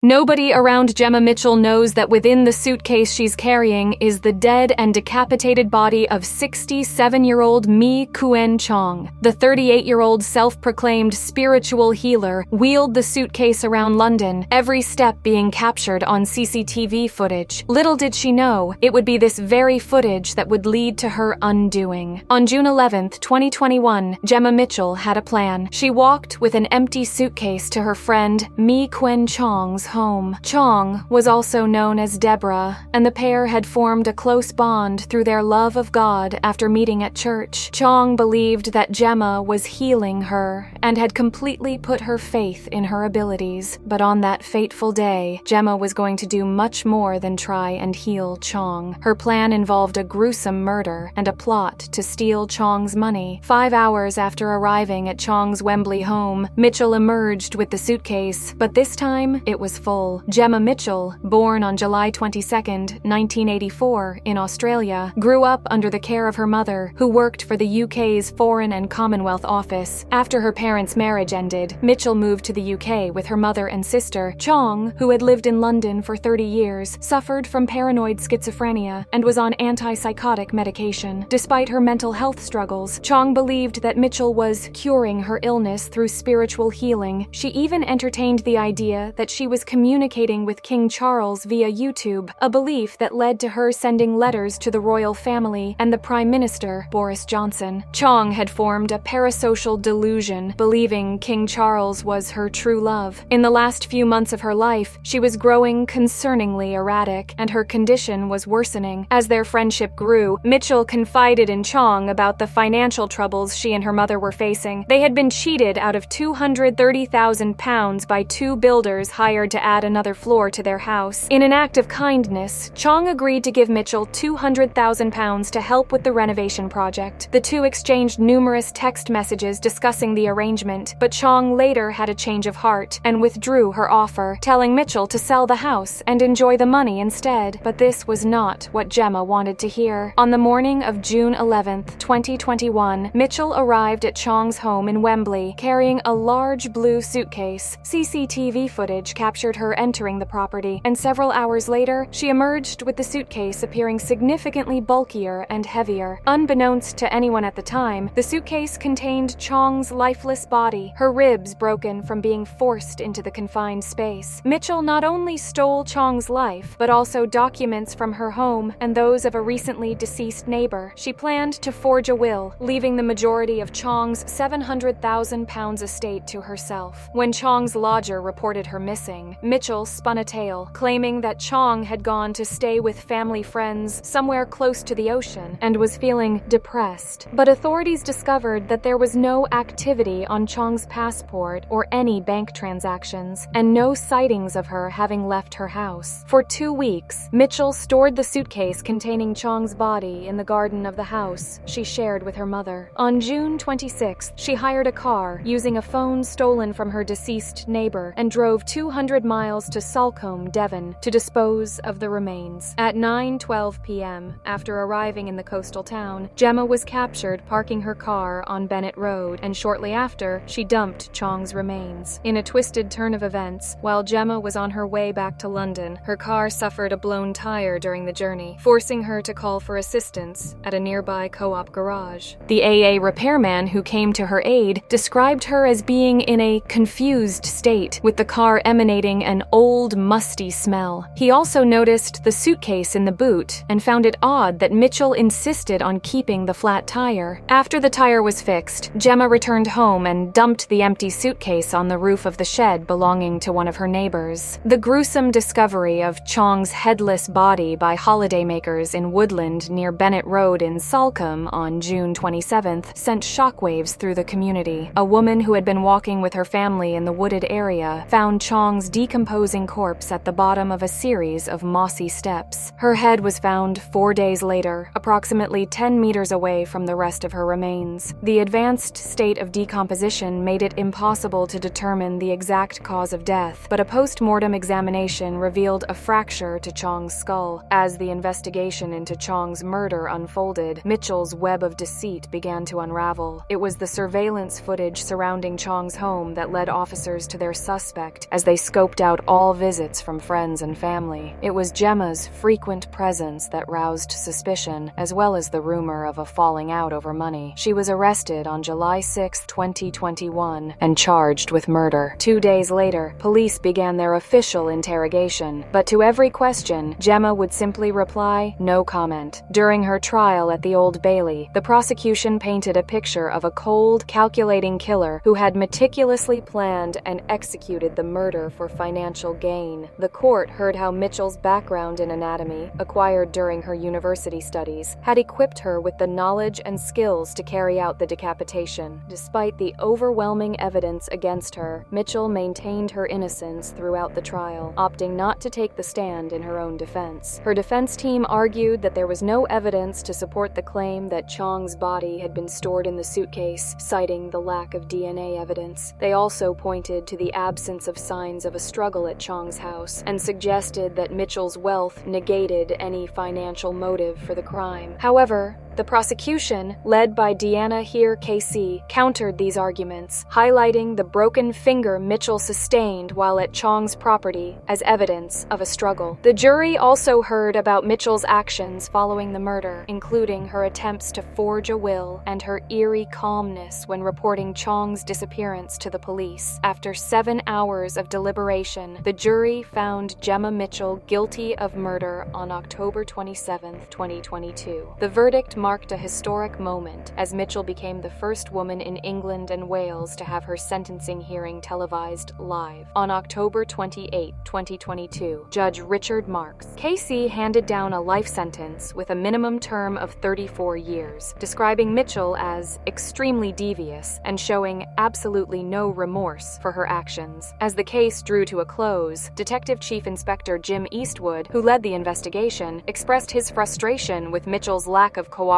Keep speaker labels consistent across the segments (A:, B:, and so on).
A: Nobody around Jemma Mitchell knows that within the suitcase she's carrying is the dead and decapitated body of 67-year-old Mee Kuen Chong. The 38-year-old self-proclaimed spiritual healer wheeled the suitcase around London, every step being captured on CCTV footage. Little did she know, it would be this very footage that would lead to her undoing. On June 11, 2021, Jemma Mitchell had a plan. She walked with an empty suitcase to her friend Mee Kuen Chong's home. Chong was also known as Deborah, and the pair had formed a close bond through their love of God after meeting at church. Chong believed that Jemma was healing her and had completely put her faith in her abilities. But on that fateful day, Jemma was going to do much more than try and heal Chong. Her plan involved a gruesome murder and a plot to steal Chong's money. 5 hours after arriving at Chong's Wembley home, Mitchell emerged with the suitcase, but this time it was full. Jemma Mitchell, born on July 22, 1984, in Australia, grew up under the care of her mother, who worked for the UK's Foreign and Commonwealth Office. After her parents' marriage ended, Mitchell moved to the UK with her mother and sister. Chong, who had lived in London for 30 years, suffered from paranoid schizophrenia and was on antipsychotic medication. Despite her mental health struggles, Chong believed that Mitchell was curing her illness through spiritual healing. She even entertained the idea that she was communicating with King Charles via YouTube, a belief that led to her sending letters to the royal family and the Prime Minister, Boris Johnson. Chong had formed a parasocial delusion, believing King Charles was her true love. In the last few months of her life, she was growing concerningly erratic, and her condition was worsening. As their friendship grew, Mitchell confided in Chong about the financial troubles she and her mother were facing. They had been cheated out of £230,000 by two builders hired to add another floor to their house. In an act of kindness, Chong agreed to give Mitchell £200,000 to help with the renovation project. The two exchanged numerous text messages discussing the arrangement, but Chong later had a change of heart and withdrew her offer, telling Mitchell to sell the house and enjoy the money instead. But this was not what Jemma wanted to hear. On the morning of June 11, 2021, Mitchell arrived at Chong's home in Wembley, carrying a large blue suitcase. CCTV footage captured her entering the property, and several hours later, she emerged with the suitcase appearing significantly bulkier and heavier. Unbeknownst to anyone at the time, the suitcase contained Chong's lifeless body, her ribs broken from being forced into the confined space. Mitchell not only stole Chong's life, but also documents from her home and those of a recently deceased neighbor. She planned to forge a will, leaving the majority of Chong's £700,000 estate to herself. When Chong's lodger reported her missing, Mitchell spun a tale, claiming that Chong had gone to stay with family friends somewhere close to the ocean and was feeling depressed. But authorities discovered that there was no activity on Chong's passport or any bank transactions, and no sightings of her having left her house. For 2 weeks, Mitchell stored the suitcase containing Chong's body in the garden of the house she shared with her mother. On June 26th, she hired a car using a phone stolen from her deceased neighbor and drove 200 miles to Salcombe, Devon, to dispose of the remains. At 9:12 p.m., after arriving in the coastal town, Jemma was captured parking her car on Bennett Road, and shortly after, she dumped Chong's remains. In a twisted turn of events, while Jemma was on her way back to London, her car suffered a blown tire during the journey, forcing her to call for assistance at a nearby co-op garage. The AA repairman who came to her aid described her as being in a confused state, with the car emanating an old, musty smell. He also noticed the suitcase in the boot and found it odd that Mitchell insisted on keeping the flat tire. After the tire was fixed, Jemma returned home and dumped the empty suitcase on the roof of the shed belonging to one of her neighbors. The gruesome discovery of Chong's headless body by holidaymakers in Woodland near Bennett Road in Salcombe on June 27th sent shockwaves through the community. A woman who had been walking with her family in the wooded area found Chong's decomposing corpse at the bottom of a series of mossy steps. Her head was found 4 days later, approximately 10 meters away from the rest of her remains. The advanced state of decomposition made it impossible to determine the exact cause of death, but a post-mortem examination revealed a fracture to Chong's skull. As the investigation into Chong's murder unfolded, Mitchell's web of deceit began to unravel. It was the surveillance footage surrounding Chong's home that led officers to their suspect as they scoped scoped out all visits from friends and family. It was Jemma's frequent presence that roused suspicion, as well as the rumor of a falling out over money. She was arrested on July 6, 2021, and charged with murder. 2 days later, police began their official interrogation, but to every question, Jemma would simply reply, "No comment." During her trial at the Old Bailey, the prosecution painted a picture of a cold, calculating killer who had meticulously planned and executed the murder for financial gain. The court heard how Mitchell's background in anatomy, acquired during her university studies, had equipped her with the knowledge and skills to carry out the decapitation. Despite the overwhelming evidence against her, Mitchell maintained her innocence throughout the trial, opting not to take the stand in her own defense. Her defense team argued that there was no evidence to support the claim that Chong's body had been stored in the suitcase, citing the lack of DNA evidence. They also pointed to the absence of signs of a struggle at Chong's house and suggested that Mitchell's wealth negated any financial motive for the crime. However, the prosecution, led by Deanna Here KC, countered these arguments, highlighting the broken finger Mitchell sustained while at Chong's property as evidence of a struggle. The jury also heard about Mitchell's actions following the murder, including her attempts to forge a will and her eerie calmness when reporting Chong's disappearance to the police. After 7 hours of deliberation, the jury found Jemma Mitchell guilty of murder on October 27, 2022. The verdict marked a historic moment, as Mitchell became the first woman in England and Wales to have her sentencing hearing televised live. On October 28, 2022, Judge Richard Marks KC handed down a life sentence with a minimum term of 34 years, describing Mitchell as extremely devious and showing absolutely no remorse for her actions. As the case drew to a close, Detective Chief Inspector Jim Eastwood, who led the investigation, expressed his frustration with Mitchell's lack of cooperation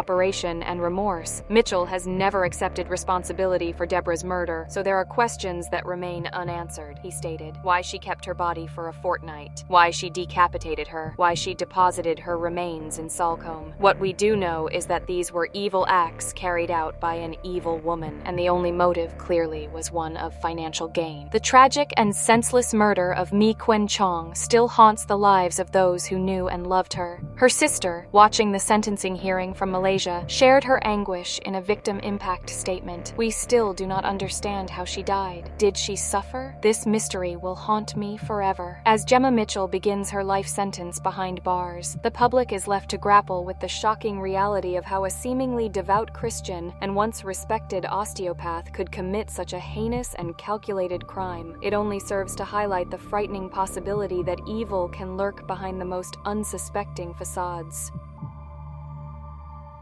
A: and remorse. Mitchell has never accepted responsibility for Deborah's murder, so there are questions that remain unanswered, he stated. Why she kept her body for a fortnight, why she decapitated her, why she deposited her remains in Salcombe. What we do know is that these were evil acts carried out by an evil woman, and the only motive clearly was one of financial gain. The tragic and senseless murder of Mee Kuen Chong still haunts the lives of those who knew and loved her. Her sister, watching the sentencing hearing from Malaysia, shared her anguish in a victim impact statement. "We still do not understand how she died. Did she suffer? This mystery will haunt me forever." As Jemma Mitchell begins her life sentence behind bars, the public is left to grapple with the shocking reality of how a seemingly devout Christian and once respected osteopath could commit such a heinous and calculated crime. It only serves to highlight the frightening possibility that evil can lurk behind the most unsuspecting facades.